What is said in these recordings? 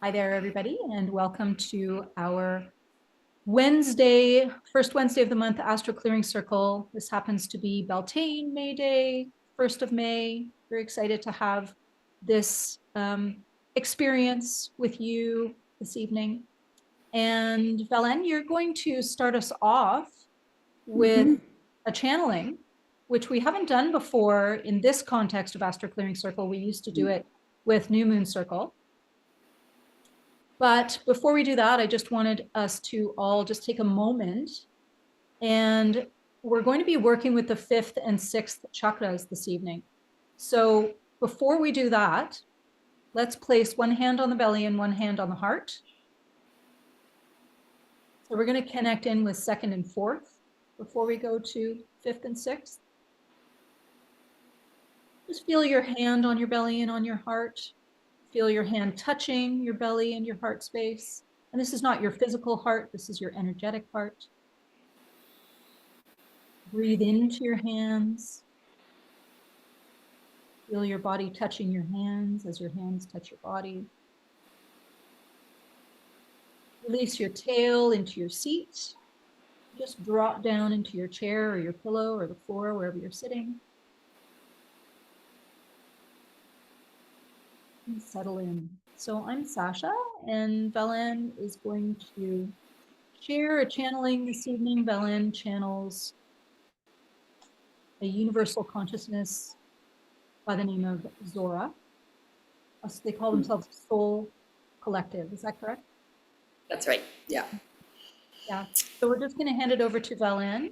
Hi there, everybody, and welcome to our first Wednesday of the month, Astro Clearing Circle. This happens to be Beltane May Day, 1st of May. Very excited to have this experience with you this evening. And Valen, you're going to start us off with a channeling, which we haven't done before in this context of Astro Clearing Circle. We used to do it with New Moon Circle. But before we do that, I just wanted us to all just take a moment, and we're going to be working with the 5th and 6th chakras this evening. So before we do that, let's place one hand on the belly and one hand on the heart. So we're going to connect in with 2nd and 4th before we go to 5th and 6th. Just feel your hand on your belly and on your heart. Feel your hand touching your belly and your heart space. And this is not your physical heart, this is your energetic heart. Breathe into your hands. Feel your body touching your hands as your hands touch your body. Release your tail into your seat. Just drop down into your chair or your pillow or the floor, wherever you're sitting. And settle in. So I'm Sasha, and Valen is going to share a channeling this evening. Valen channels a universal consciousness by the name of Zora. They call themselves Soul Collective. Is that correct? That's right. Yeah. Yeah. So we're just going to hand it over to Valen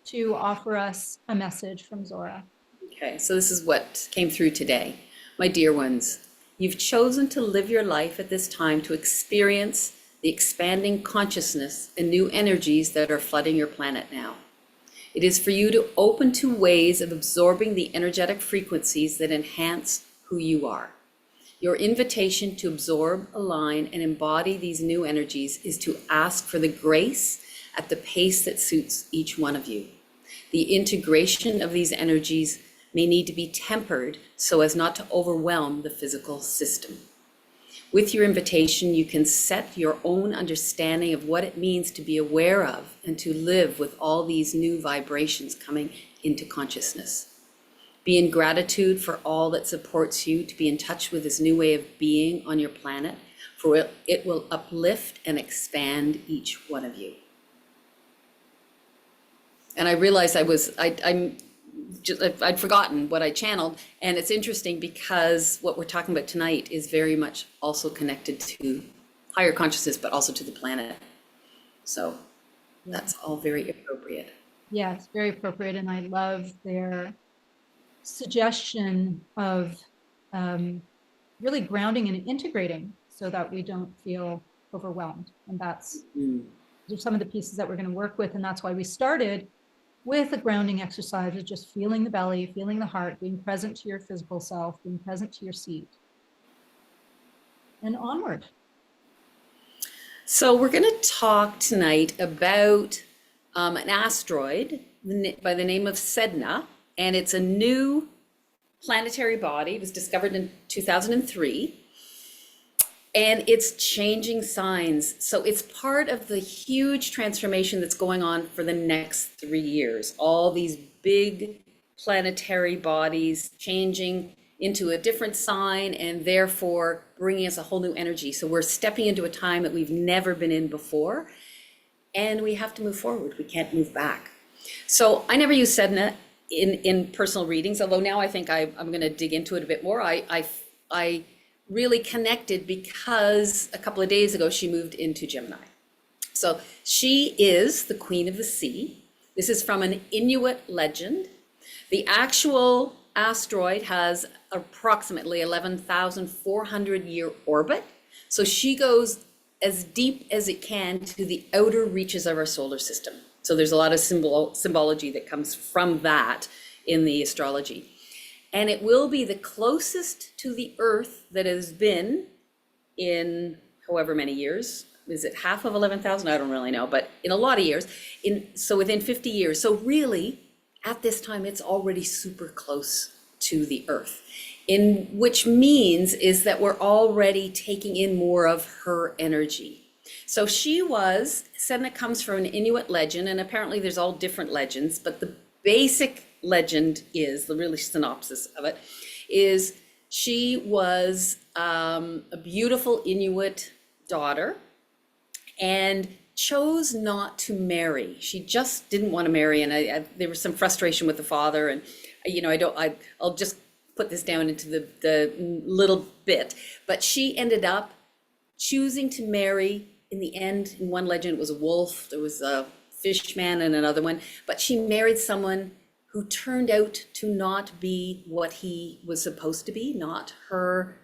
to offer us a message from Zora. Okay. So this is what came through today. My dear ones, you've chosen to live your life at this time to experience the expanding consciousness and new energies that are flooding your planet now. It is for you to open to ways of absorbing the energetic frequencies that enhance who you are. Your invitation to absorb, align, and embody these new energies is to ask for the grace at the pace that suits each one of you. The integration of these energies may need to be tempered so as not to overwhelm the physical system. With your invitation, you can set your own understanding of what it means to be aware of and to live with all these new vibrations coming into consciousness. Be in gratitude for all that supports you to be in touch with this new way of being on your planet, for it will uplift and expand each one of you. And I realized I'd forgotten what I channeled, and it's interesting because what we're talking about tonight is very much also connected to higher consciousness, but also to the planet. So that's all very appropriate. Yeah, it's very appropriate, and I love their suggestion of really grounding and integrating so that we don't feel overwhelmed. And those are some of the pieces that we're going to work with, and that's why we started with a grounding exercise of just feeling the belly, feeling the heart, being present to your physical self, being present to your seat, and onward. So we're going to talk tonight about an asteroid by the name of Sedna, and it's a new planetary body. It was discovered in 2003. And it's changing signs. So it's part of the huge transformation that's going on for the next 3 years. All these big planetary bodies changing into a different sign and therefore bringing us a whole new energy. So we're stepping into a time that we've never been in before, and we have to move forward. We can't move back. So I never use Sedna in personal readings, although now I think I'm going to dig into it a bit more. I really connected because a couple of days ago she moved into Gemini. So she is the queen of the sea. This is from an Inuit legend. The actual asteroid has approximately 11,400 year orbit. So she goes as deep as it can to the outer reaches of our solar system. So there's a lot of symbology that comes from that in the astrology. And it will be the closest to the Earth that has been in however many years. Is it half of 11,000? I don't really know, but in a lot of years. So within 50 years. So really, at this time, it's already super close to the Earth. in which means is that we're already taking in more of her energy. So Sedna comes from an Inuit legend, and apparently there's all different legends, but the basic legend is, the really synopsis of it, is she was a beautiful Inuit daughter and chose not to marry. She just didn't want to marry, and there was some frustration with the father, and I'll just put this down into the little bit, but she ended up choosing to marry. In the end, in one legend, it was a wolf, there was a fish man and another one, but she married someone who turned out to not be what he was supposed to be, not her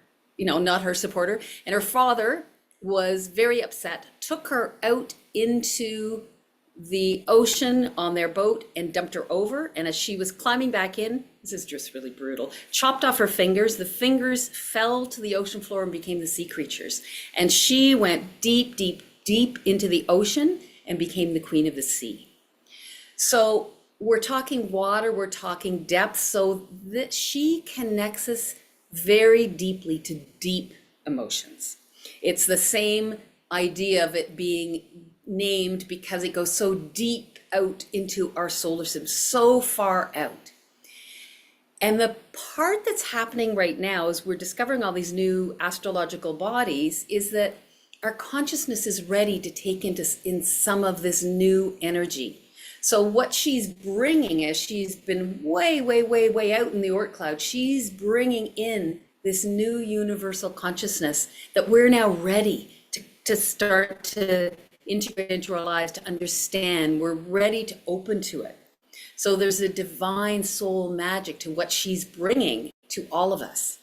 supporter. And her father was very upset, took her out into the ocean on their boat and dumped her over. And as she was climbing back in, this is just really brutal, chopped off her fingers. The fingers fell to the ocean floor and became the sea creatures. And she went deep, deep, deep into the ocean and became the queen of the sea. So we're talking water, we're talking depth, so that she connects us very deeply to deep emotions. It's the same idea of it being named because it goes so deep out into our solar system, so far out. And the part that's happening right now as we're discovering all these new astrological bodies is that our consciousness is ready to take in some of this new energy. So what she's bringing, as she's been way, way, way, way out in the Oort cloud, she's bringing in this new universal consciousness that we're now ready to start to integrate into our lives, to understand. We're ready to open to it. So there's a divine soul magic to what she's bringing to all of us.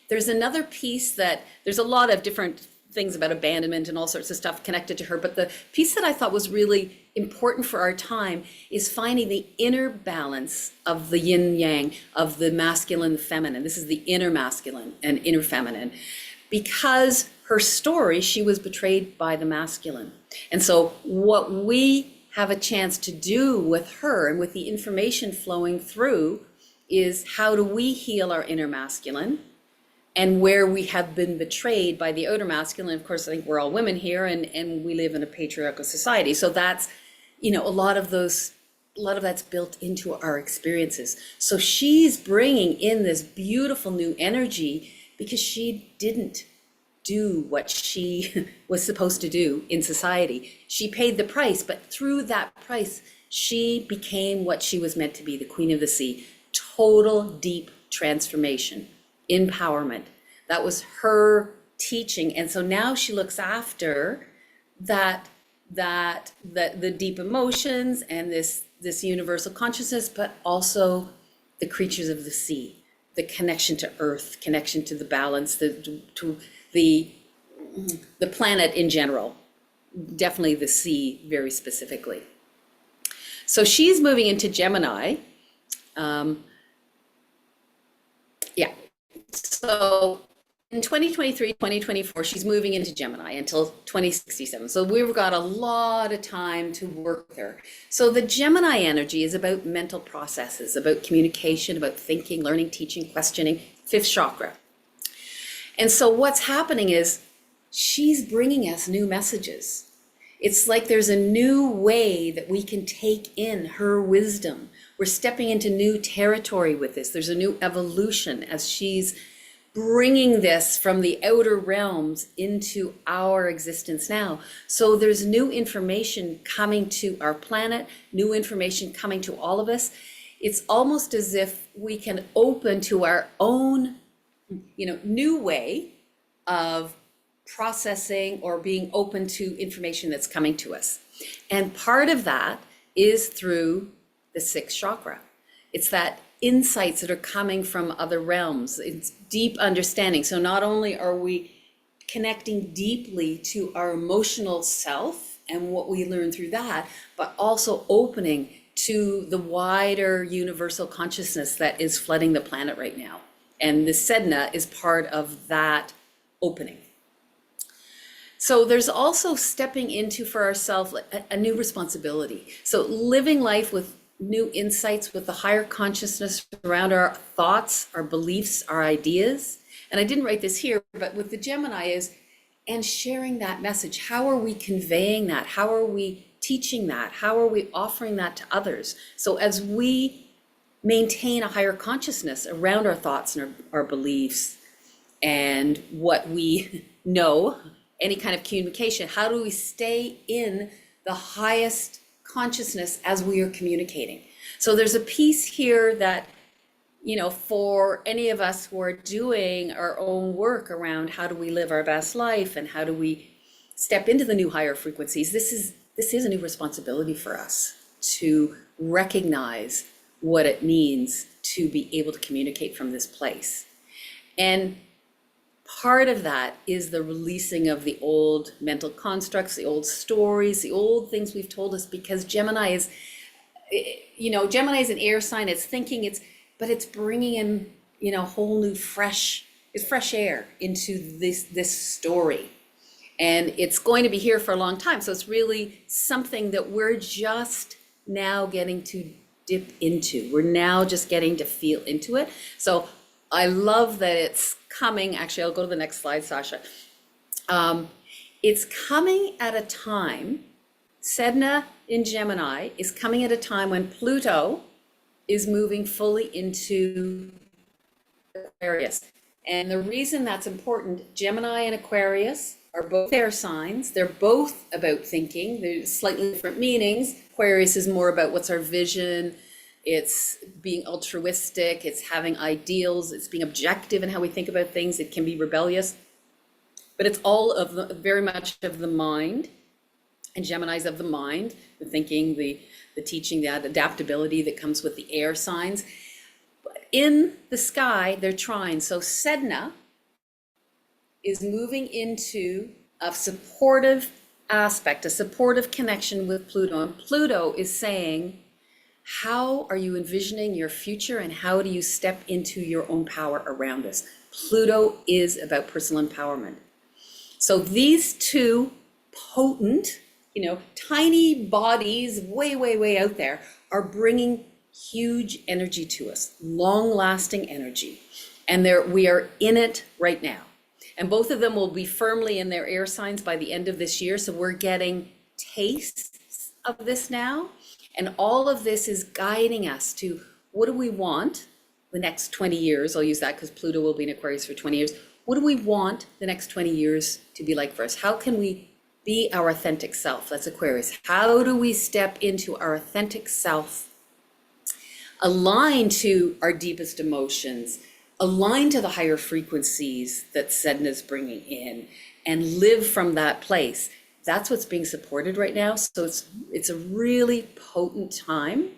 There's another piece that there's a lot of different things about abandonment and all sorts of stuff connected to her, but the piece that I thought was really important for our time is finding the inner balance of the yin yang, of the masculine, feminine. This is the inner masculine and inner feminine. Because her story, she was betrayed by the masculine. And so what we have a chance to do with her and with the information flowing through is, how do we heal our inner masculine? And where we have been betrayed by the outer masculine. Of course, I think we're all women here, and we live in a patriarchal society. So that's, a lot of that's built into our experiences. So she's bringing in this beautiful new energy because she didn't do what she was supposed to do in society. She paid the price, but through that price, she became what she was meant to be, the queen of the sea. Total deep transformation. Empowerment. That was her teaching. And so now she looks after the deep emotions and this universal consciousness, but also the creatures of the sea, the connection to earth, connection to the balance, to the planet in general, definitely the sea very specifically. So she's moving into Gemini. So in 2023, 2024, she's moving into Gemini until 2067. So we've got a lot of time to work with her. So the Gemini energy is about mental processes, about communication, about thinking, learning, teaching, questioning, fifth chakra. And so what's happening is she's bringing us new messages. It's like there's a new way that we can take in her wisdom. We're stepping into new territory with this. There's a new evolution as she's bringing this from the outer realms into our existence now. So there's new information coming to our planet, new information coming to all of us. It's almost as if we can open to our own, new way of processing or being open to information that's coming to us. And part of that is through the sixth chakra. It's that insights that are coming from other realms. It's deep understanding. So not only are we connecting deeply to our emotional self and what we learn through that, but also opening to the wider universal consciousness that is flooding the planet right now. And the Sedna is part of that opening. So there's also stepping into for ourselves a new responsibility. So living life with new insights with the higher consciousness around our thoughts, our beliefs, our ideas. And I didn't write this here, but with the Gemini is, and sharing that message. How are we conveying that? How are we teaching that? How are we offering that to others? So as we maintain a higher consciousness around our thoughts and our beliefs and what we know, any kind of communication, how do we stay in the highest consciousness as we are communicating? So there's a piece here that, you know, for any of us who are doing our own work around how do we live our best life and how do we step into the new higher frequencies, this is a new responsibility for us to recognize what it means to be able to communicate from this place. And part of that is the releasing of the old mental constructs, the old stories, the old things we've told us, because Gemini is, you know, Gemini is an air sign, it's thinking, but it's bringing in, you know, whole new fresh air into this story. And it's going to be here for a long time. So it's really something that we're just now getting to dip into. We're now just getting to feel into it. So I love that it's coming. Actually, I'll go to the next slide, Sasha. It's coming at a time, Sedna in Gemini is coming at a time when Pluto is moving fully into Aquarius. And the reason that's important, Gemini and Aquarius are both air signs. They're both about thinking. There's slightly different meanings. Aquarius is more about what's our vision. It's being altruistic. It's having ideals. It's being objective in how we think about things. It can be rebellious, but it's all of very much of the mind. And Gemini's of the mind, the thinking, the teaching, the adaptability that comes with the air signs. But in the sky, they're trine. So Sedna is moving into a supportive aspect, a supportive connection with Pluto. And Pluto is saying, how are you envisioning your future and how do you step into your own power around this? Pluto is about personal empowerment. So these two potent, you know, tiny bodies way, way, way out there are bringing huge energy to us, long-lasting energy. And we are in it right now. And both of them will be firmly in their air signs by the end of this year. So we're getting tastes of this now. And all of this is guiding us to what do we want the next 20 years? I'll use that because Pluto will be in Aquarius for 20 years. What do we want the next 20 years to be like for us? How can we be our authentic self? That's Aquarius. How do we step into our authentic self, align to our deepest emotions, align to the higher frequencies that Sedna is bringing in, and live from that place? That's what's being supported right now. So it's a really potent time.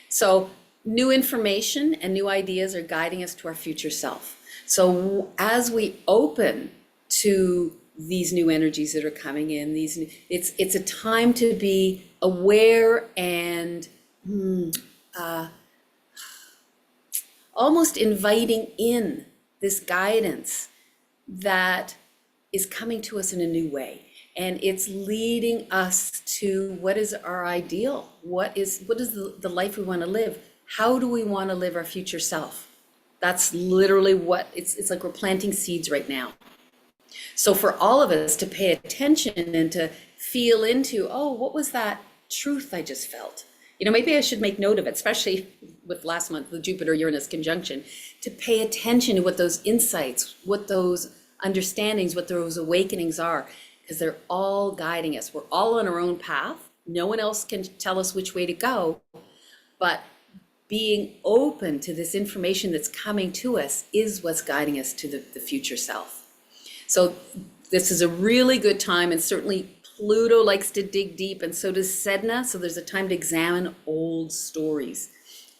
So new information and new ideas are guiding us to our future self. So as we open to these new energies that are coming in, it's a time to be aware and almost inviting in this guidance that is coming to us in a new way. And it's leading us to what is our ideal? What is the life we want to live? How do we want to live our future self? That's literally what it's like. We're planting seeds right now. So for all of us to pay attention and to feel into, oh, what was that truth I just felt? You know, maybe I should make note of it, especially with last month, the Jupiter-Uranus conjunction, to pay attention to what those insights, what those understandings, what those awakenings are, because they're all guiding us. We're all on our own path. No one else can tell us which way to go, but being open to this information that's coming to us is what's guiding us to the future self. So this is a really good time, and certainly Pluto likes to dig deep, and so does Sedna. So there's a time to examine old stories.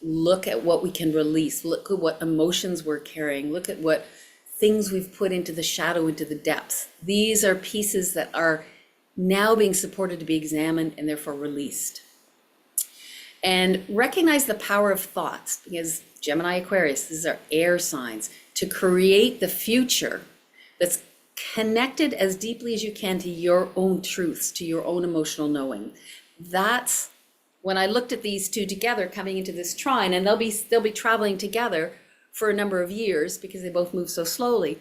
Look at what we can release. Look at what emotions we're carrying. Look at what things we've put into the shadow, into the depths. These are pieces that are now being supported to be examined and therefore released. And recognize the power of thoughts, because Gemini, Aquarius, these are air signs, to create the future that's connected as deeply as you can to your own truths, to your own emotional knowing. That's when I looked at these two together coming into this trine, and they'll be traveling together for a number of years because they both move so slowly.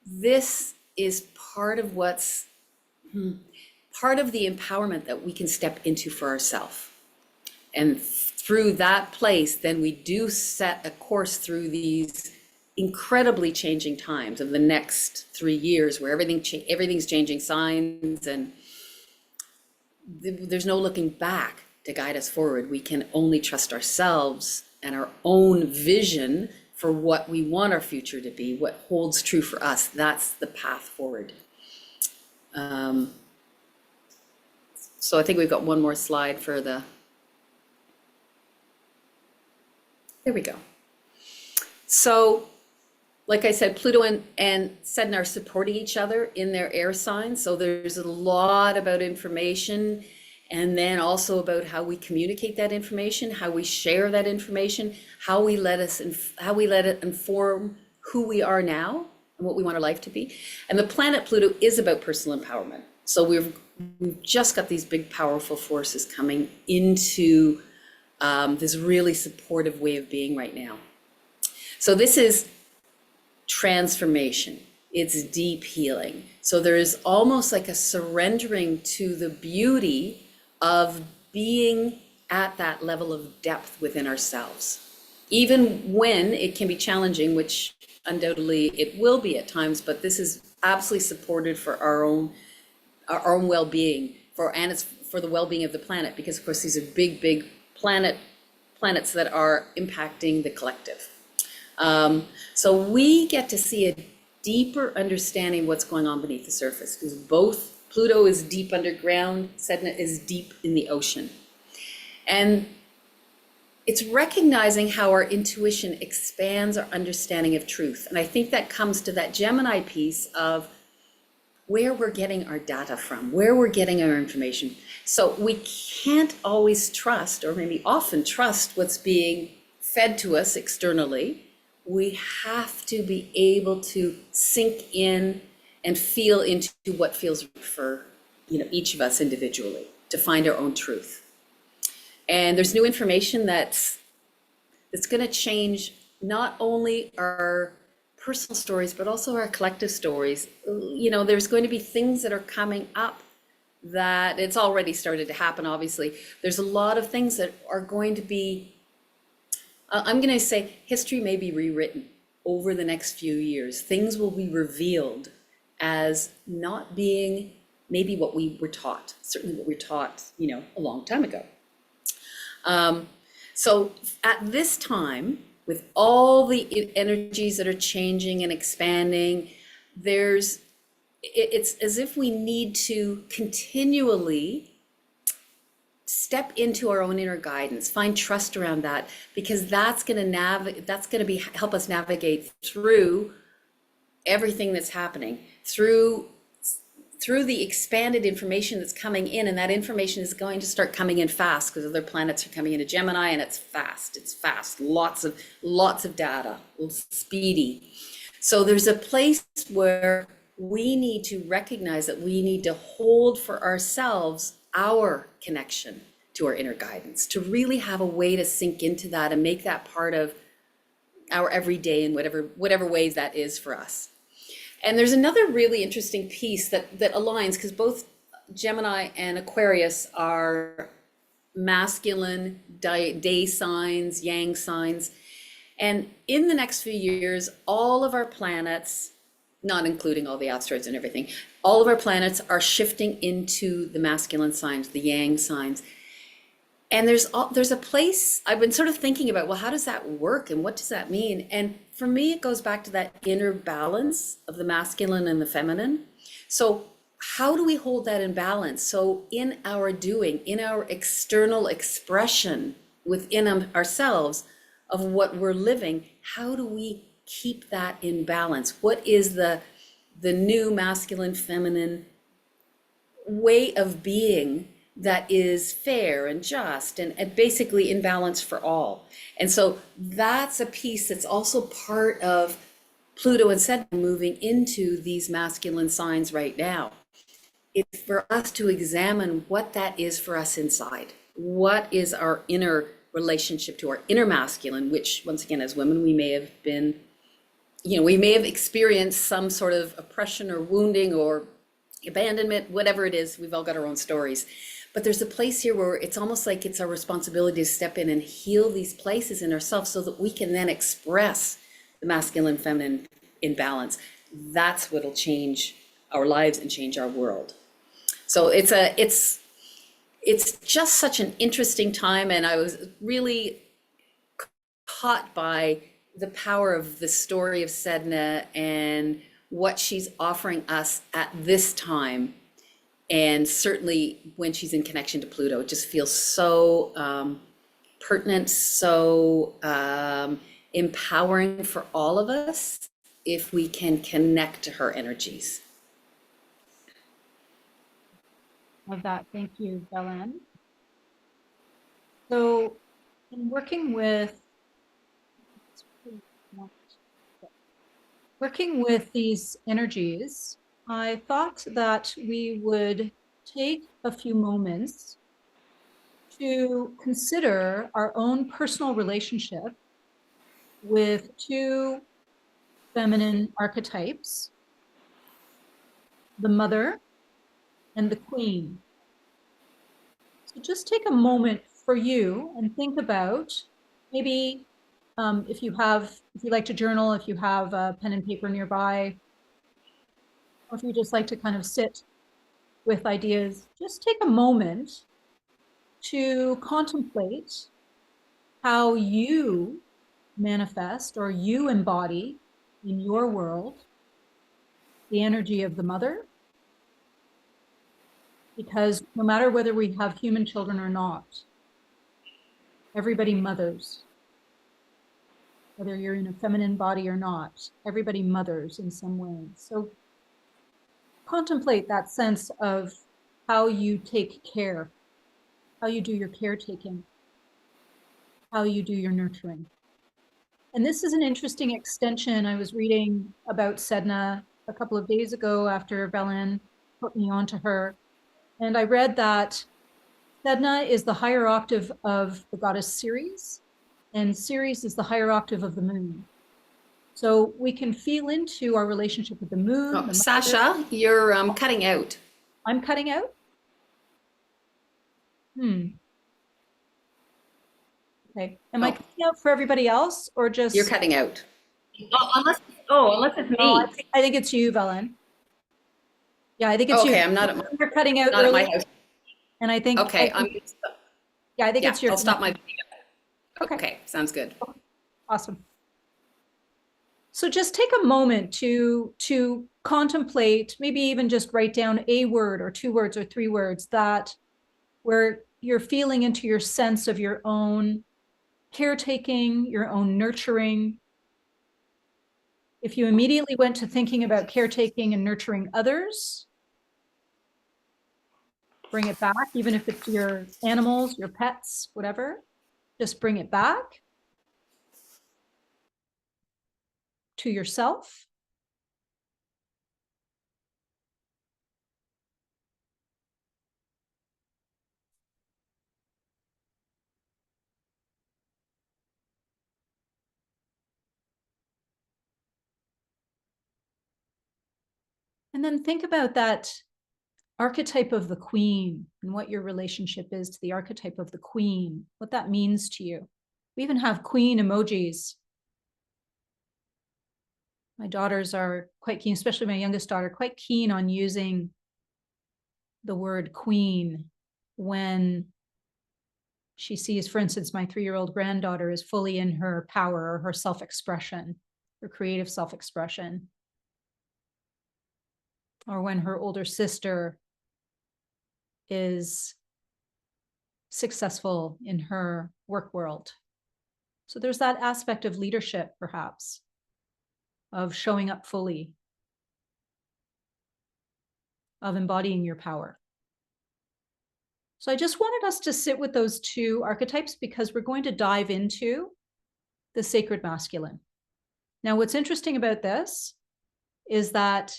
This is part of part of the empowerment that we can step into for ourselves. And through that place, then we do set a course through these incredibly changing times of the next 3 years, where everything's changing signs, and there's no looking back to guide us forward. We can only trust ourselves and our own vision for what we want our future to be, what holds true for us. That's the path forward. So I think we've got one more slide for there we go. So, like I said, Pluto and Sedna are supporting each other in their air signs. So there's a lot about information, and then also about how we communicate that information, how we share that information, how we let it inform who we are now and what we want our life to be. And the planet Pluto is about personal empowerment. So we've just got these big, powerful forces coming into this really supportive way of being right now. So this is transformation. It's deep healing. So there is almost like a surrendering to the beauty of being at that level of depth within ourselves. Even when it can be challenging, which undoubtedly it will be at times, but this is absolutely supported for our own well-being, and it's for the well-being of the planet, because of course these are big planets that are impacting the collective. So we get to see a deeper understanding of what's going on beneath the surface, because both Pluto is deep underground, Sedna is deep in the ocean. And it's recognizing how our intuition expands our understanding of truth. And I think that comes to that Gemini piece of where we're getting our data from, where we're getting our information. So we can't always trust, or maybe often trust, what's being fed to us externally. We have to be able to sink in and feel into what feels right for each of us individually, to find our own truth. And there's new information that's going to change not only our personal stories, but also our collective stories. There's going to be things that are coming up that it's already started to happen, obviously. There's a lot of things that are going to be, I'm going to say, history may be rewritten over the next few years. Things will be revealed as not being maybe what we were taught, certainly what we were taught, a long time ago. So at this time, with all the energies that are changing and expanding, it's as if we need to continually step into our own inner guidance, find trust around that, because that's going to help us navigate through everything that's happening, through the expanded information that's coming in. And that information is going to start coming in fast, because other planets are coming into Gemini, and it's fast, lots of data, speedy. So there's a place where we need to recognize that we need to hold for ourselves our connection to our inner guidance, to really have a way to sink into that and make that part of our everyday in whatever ways that is for us. And there's another really interesting piece that aligns, because both Gemini and Aquarius are masculine day signs, yang signs. And in the next few years, all of our planets, not including all the asteroids and everything, all of our planets are shifting into the masculine signs, the yang signs. And there's a place I've been sort of thinking about, well, how does that work and what does that mean? And for me, it goes back to that inner balance of the masculine and the feminine. So how do we hold that in balance? So in our doing, in our external expression within ourselves of what we're living, how do we keep that in balance? What is the new masculine, feminine way of being that is fair and just and basically in balance for all? And so that's a piece that's also part of Pluto and Sedna moving into these masculine signs right now. It's for us to examine what that is for us inside. what is our inner relationship to our inner masculine, which once again, as women, we may have been, we may have experienced some sort of oppression or wounding or abandonment, whatever it is. We've all got our own stories. But there's a place here where it's almost like it's our responsibility to step in and heal these places in ourselves so that we can then express the masculine, feminine in balance. That's what'll change our lives and change our world. So it's just such an interesting time, and I was really caught by the power of the story of Sedna and what she's offering us at this time. And certainly when she's in connection to Pluto, it just feels so pertinent, so empowering for all of us if we can connect to her energies. Love that. Thank you, Belen. So in working with these energies, I thought that we would take a few moments to consider our own personal relationship with two feminine archetypes, the mother and the queen. So just take a moment for you and think about maybe if you like to journal, if you have a pen and paper nearby, or if you just like to kind of sit with ideas, just take a moment to contemplate how you manifest or you embody in your world the energy of the mother. Because no matter whether we have human children or not, everybody mothers. Whether you're in a feminine body or not, everybody mothers in some way. So contemplate that sense of how you take care, how you do your caretaking, how you do your nurturing. And this is an interesting extension. I was reading about Sedna a couple of days ago after Belen put me onto her. And I read that Sedna is the higher octave of the goddess Ceres, and Ceres is the higher octave of the moon. So we can feel into our relationship with the moon. Oh, Sasha, you're cutting out. I'm cutting out? Okay. Am I cutting out for everybody else or just? You're cutting out. Unless it's me. Oh, I think it's you, Belen. Yeah, I think it's you. Okay, I'm not at my, you're cutting out not early, at my house. and I think. Okay, I think it's your. I'll stop my video. Okay. Okay, sounds good. Awesome. So just take a moment to contemplate, maybe even just write down a word or 2 words or 3 words that where you're feeling into your sense of your own caretaking, your own nurturing. If you immediately went to thinking about caretaking and nurturing others, bring it back, even if it's your animals, your pets, whatever, just bring it back to yourself. And then think about that archetype of the queen and what your relationship is to the archetype of the queen, what that means to you. We even have queen emojis. My daughters are quite keen, especially my youngest daughter, quite keen on using the word queen when she sees, for instance, my 3-year-old granddaughter is fully in her power or her self-expression, her creative self-expression. Or when her older sister is successful in her work world. So there's that aspect of leadership, perhaps, of showing up fully, of embodying your power. So I just wanted us to sit with those 2 archetypes because we're going to dive into the sacred masculine. Now, what's interesting about this is that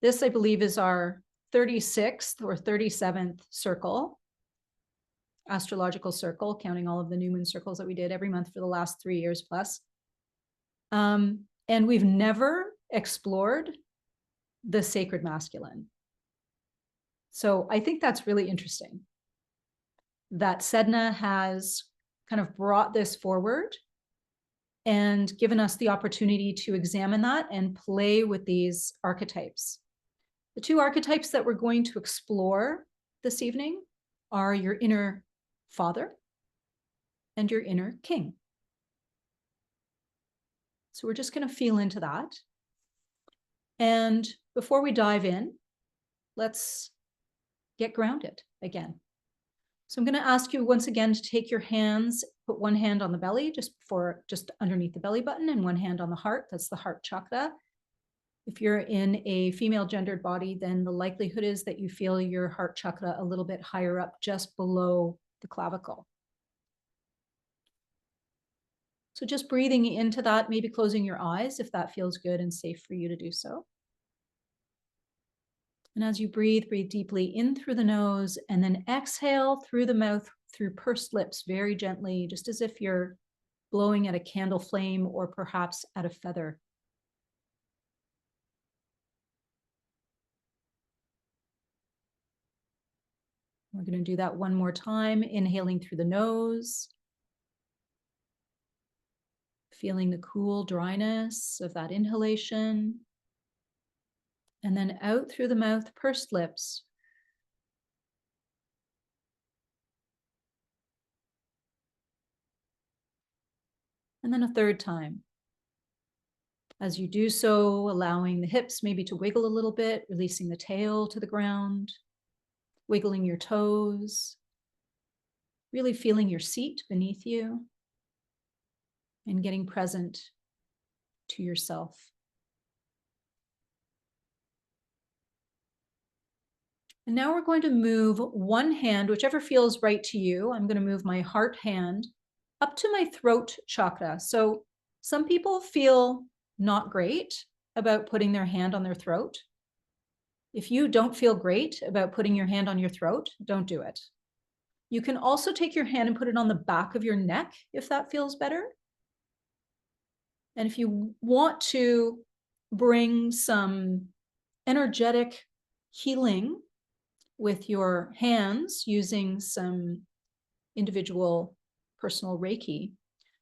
this, I believe, is our 36th or 37th circle. astrological circle, counting all of the new moon circles that we did every month for the last 3 years plus. And we've never explored the sacred masculine. So I think that's really interesting that Sedna has kind of brought this forward and given us the opportunity to examine that and play with these archetypes. The two archetypes that we're going to explore this evening are your inner father and your inner king. So we're just going to feel into that. And before we dive in, let's get grounded again. So I'm going to ask you once again to take your hands, put one hand on the belly, just underneath the belly button, and one hand on the heart. That's the heart chakra. If you're in a female gendered body, then the likelihood is that you feel your heart chakra a little bit higher up, just below the clavicle. So just breathing into that, maybe closing your eyes if that feels good and safe for you to do so. And as you breathe, breathe deeply in through the nose and then exhale through the mouth, through pursed lips, very gently, just as if you're blowing at a candle flame or perhaps at a feather. We're going to do that one more time, inhaling through the nose, feeling the cool dryness of that inhalation, and then out through the mouth, pursed lips. And then a third time. As you do so, allowing the hips maybe to wiggle a little bit, releasing the tail to the ground, wiggling your toes, really feeling your seat beneath you, and getting present to yourself. And now we're going to move one hand, whichever feels right to you. I'm going to move my heart hand up to my throat chakra. So some people feel not great about putting their hand on their throat. If you don't feel great about putting your hand on your throat, don't do it. You can also take your hand and put it on the back of your neck if that feels better. And if you want to bring some energetic healing with your hands using some individual personal Reiki,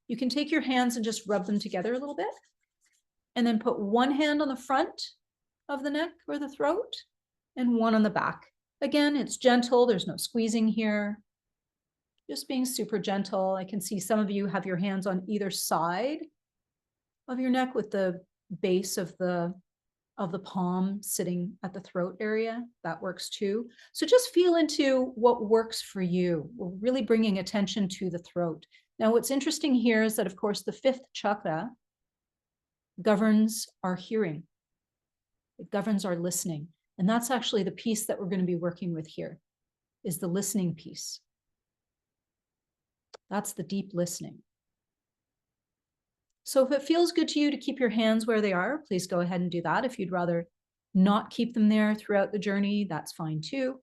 you can take your hands and just rub them together a little bit, and then put one hand on the front of the neck or the throat and one on the back. Again, it's gentle. There's no squeezing here. Just being super gentle. I can see some of you have your hands on either side of your neck with the base of the palm sitting at the throat area. That works too. So just feel into what works for you. We're really bringing attention to the throat. Now, what's interesting here is that, of course, the fifth chakra governs our hearing. It governs our listening. And that's actually the piece that we're going to be working with here, is the listening piece. That's the deep listening. So if it feels good to you to keep your hands where they are, please go ahead and do that. If you'd rather not keep them there throughout the journey, that's fine too.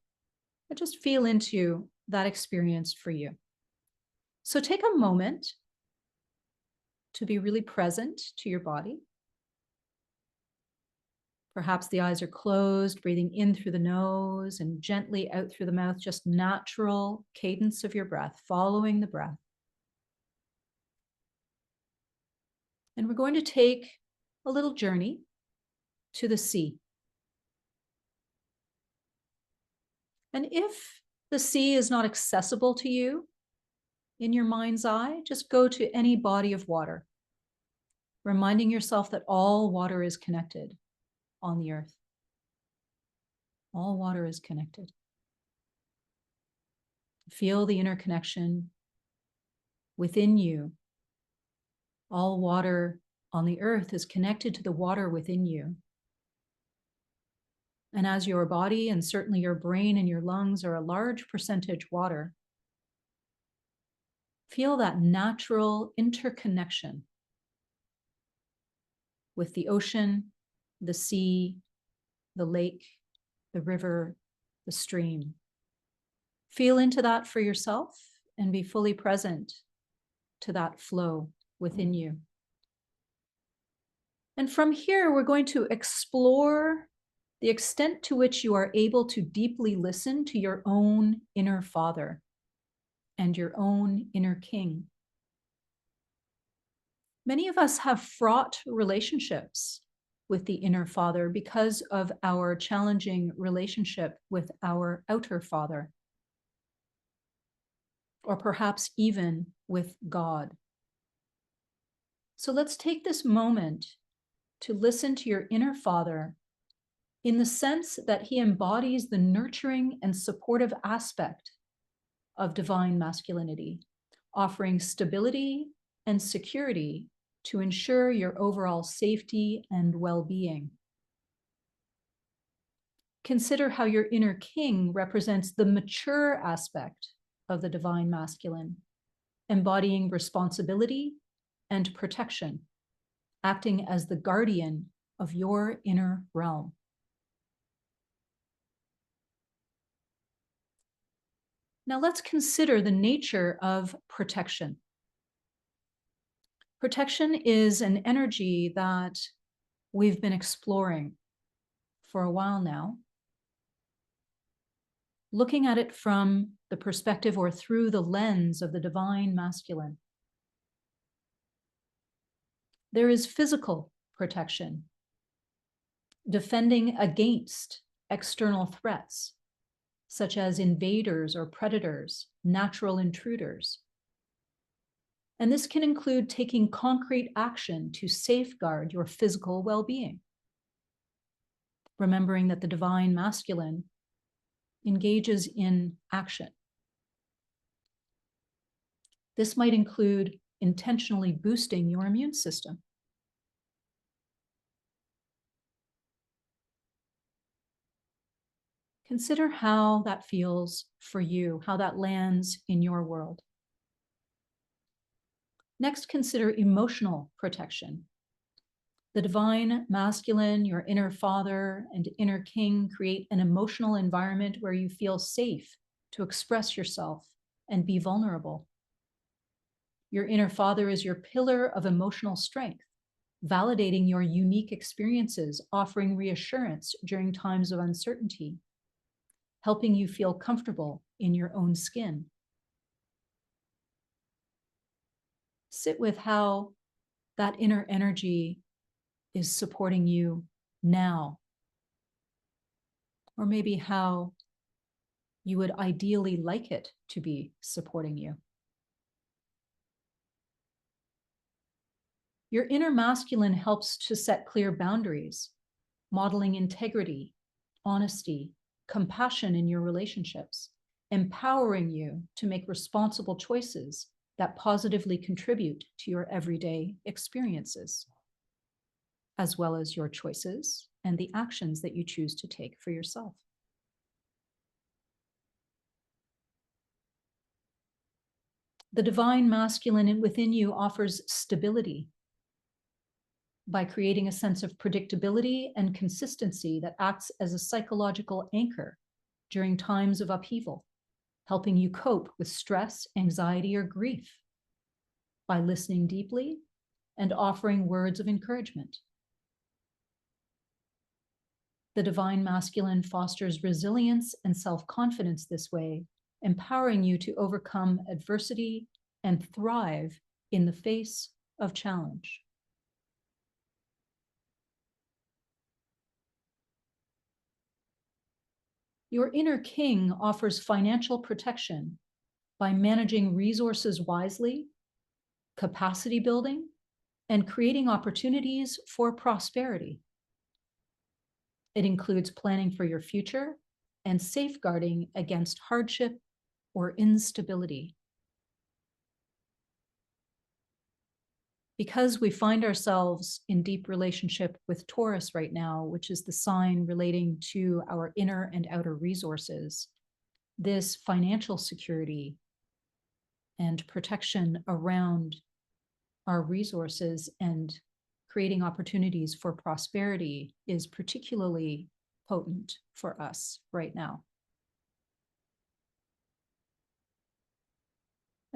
But just feel into that experience for you. So take a moment to be really present to your body. Perhaps the eyes are closed, breathing in through the nose and gently out through the mouth, just natural cadence of your breath, following the breath. And we're going to take a little journey to the sea. And if the sea is not accessible to you in your mind's eye, just go to any body of water, reminding yourself that all water is connected on the earth. All water is connected. Feel the interconnection within you. All water on the earth is connected to the water within you. And as your body and certainly your brain and your lungs are a large percentage water, feel that natural interconnection with the ocean, the sea, the lake, the river, the stream. Feel into that for yourself and be fully present to that flow within you. And from here, we're going to explore the extent to which you are able to deeply listen to your own inner father and your own inner king. Many of us have fraught relationships with the inner father because of our challenging relationship with our outer father, or perhaps even with God. So let's take this moment to listen to your inner father in the sense that he embodies the nurturing and supportive aspect of divine masculinity, offering stability and security to ensure your overall safety and well-being. Consider how your inner king represents the mature aspect of the divine masculine, embodying responsibility and protection, acting as the guardian of your inner realm. Now let's consider the nature of protection. Protection is an energy that we've been exploring for a while now, looking at it from the perspective or through the lens of the divine masculine. There is physical protection, defending against external threats, such as invaders or predators, natural intruders. And this can include taking concrete action to safeguard your physical well-being. Remembering that the divine masculine engages in action. This might include intentionally boosting your immune system. Consider how that feels for you, how that lands in your world. Next, consider emotional protection. The divine masculine, your inner father and inner king create an emotional environment where you feel safe to express yourself and be vulnerable. Your inner father is your pillar of emotional strength, validating your unique experiences, offering reassurance during times of uncertainty, helping you feel comfortable in your own skin. Sit with how that inner energy is supporting you now, or maybe how you would ideally like it to be supporting you. Your inner masculine helps to set clear boundaries, modeling integrity, honesty, compassion in your relationships, empowering you to make responsible choices that positively contribute to your everyday experiences, as well as your choices and the actions that you choose to take for yourself. The divine masculine within you offers stability by creating a sense of predictability and consistency that acts as a psychological anchor during times of upheaval, helping you cope with stress, anxiety, or grief by listening deeply and offering words of encouragement. The divine masculine fosters resilience and self-confidence this way, empowering you to overcome adversity and thrive in the face of challenge. Your inner king offers financial protection by managing resources wisely, capacity building, and creating opportunities for prosperity. It includes planning for your future and safeguarding against hardship or instability. Because we find ourselves in deep relationship with Taurus right now, which is the sign relating to our inner and outer resources, this financial security and protection around our resources and creating opportunities for prosperity is particularly potent for us right now.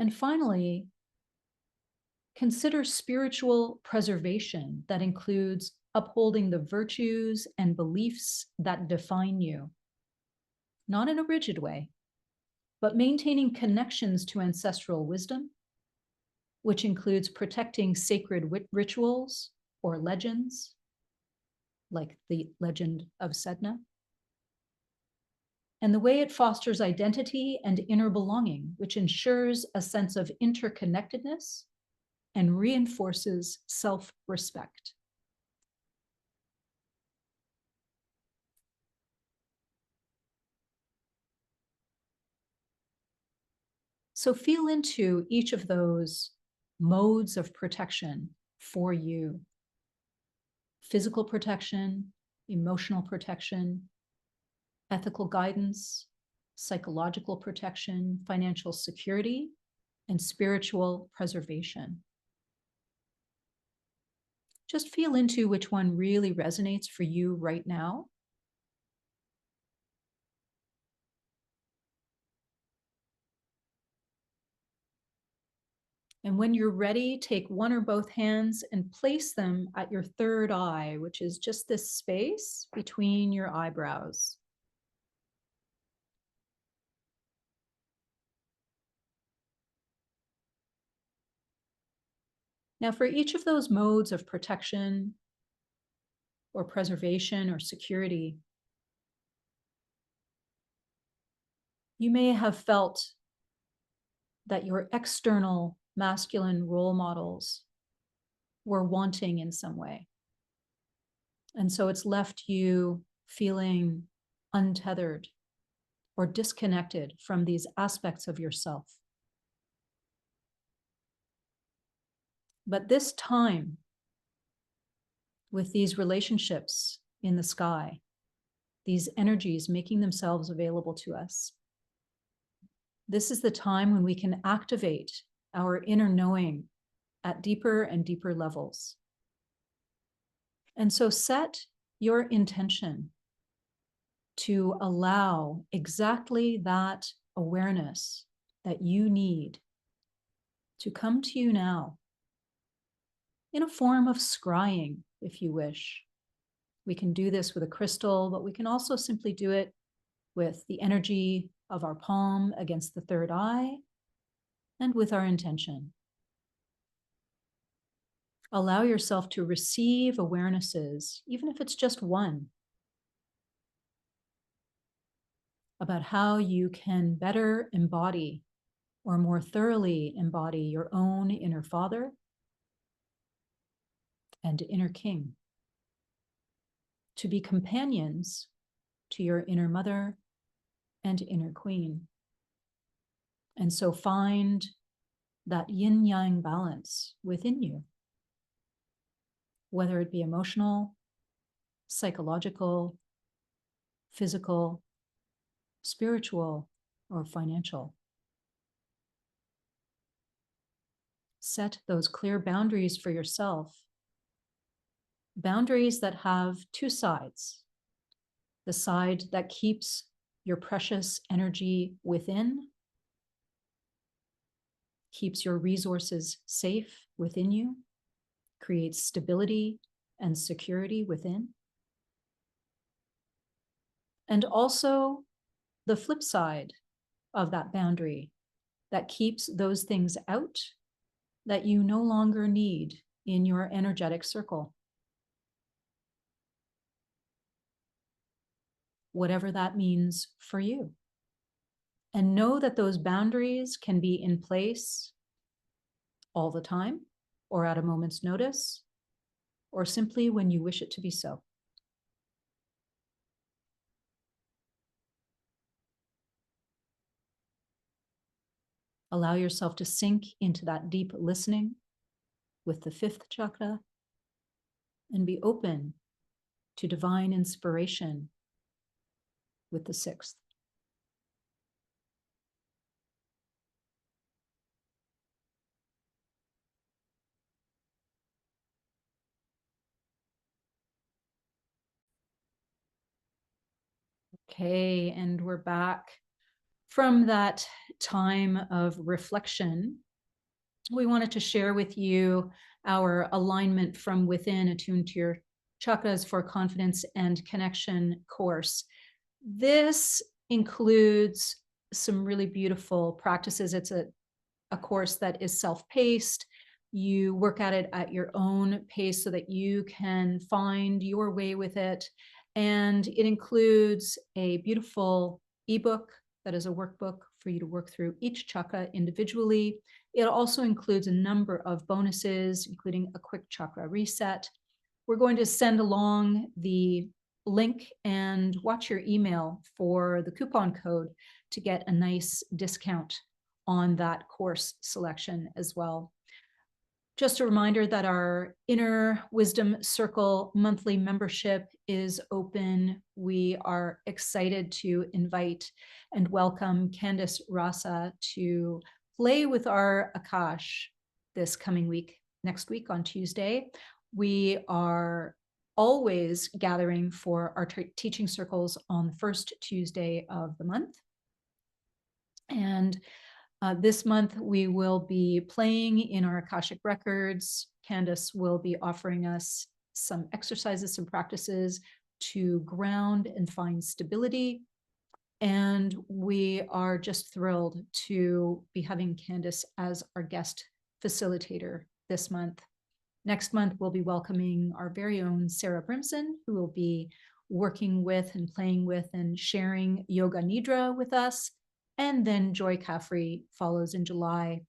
And finally, consider spiritual preservation that includes upholding the virtues and beliefs that define you, not in a rigid way, but maintaining connections to ancestral wisdom, which includes protecting sacred rituals or legends, like the legend of Sedna, and the way it fosters identity and inner belonging, which ensures a sense of interconnectedness and reinforces self-respect. So feel into each of those modes of protection for you. Physical protection, emotional protection, ethical guidance, psychological protection, financial security, and spiritual preservation. Just feel into which one really resonates for you right now. And when you're ready, take one or both hands and place them at your third eye, which is just this space between your eyebrows. Now, for each of those modes of protection or preservation or security, you may have felt that your external masculine role models were wanting in some way. And so it's left you feeling untethered or disconnected from these aspects of yourself. But this time, with these relationships in the sky, these energies making themselves available to us, this is the time when we can activate our inner knowing at deeper and deeper levels. And so set your intention to allow exactly that awareness that you need to come to you now in a form of scrying, if you wish. We can do this with a crystal, but we can also simply do it with the energy of our palm against the third eye and with our intention. Allow yourself to receive awarenesses, even if it's just one, about how you can better embody or more thoroughly embody your own inner father and inner king, to be companions to your inner mother and inner queen. And so find that yin-yang balance within you, whether it be emotional, psychological, physical, spiritual, or financial. Set those clear boundaries for yourself, boundaries that have two sides: the side that keeps your precious energy within, keeps your resources safe within you, creates stability and security within. And also the flip side of that boundary that keeps those things out that you no longer need in your energetic circle. Whatever that means for you. And know that those boundaries can be in place all the time, or at a moment's notice, or simply when you wish it to be so. Allow yourself to sink into that deep listening with the fifth chakra and be open to divine inspiration with the sixth. Okay, and we're back from that time of reflection, we wanted to share with you our alignment from within, attuned to your chakras for confidence and connection course. This includes some really beautiful practices. It's a course that is self-paced. You work at it at your own pace so that you can find your way with it. And it includes a beautiful ebook that is a workbook for you to work through each chakra individually. It also includes a number of bonuses, including a quick chakra reset. We're going to send along the link and watch your email for the coupon code to get a nice discount on that course selection as well. Just a reminder that our Inner Wisdom Circle monthly membership is open. We are excited to invite and welcome Candice Rasa to play with our Akash this coming week, next week on Tuesday. We are always gathering for our teaching circles on the first Tuesday of the month. And this month, we will be playing in our Akashic records. Candice will be offering us some exercises, some practices to ground and find stability. And we are just thrilled to be having Candice as our guest facilitator this month. Next month, we'll be welcoming our very own Sarah Brimson, who will be working with and playing with and sharing Yoga Nidra with us. And then Joy Caffrey follows in July,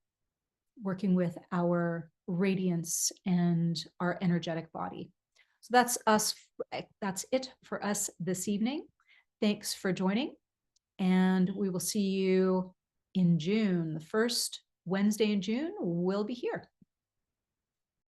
working with our radiance and our energetic body. So that's us. That's it for us this evening. Thanks for joining. And we will see you in June. The first Wednesday in June, we'll be here.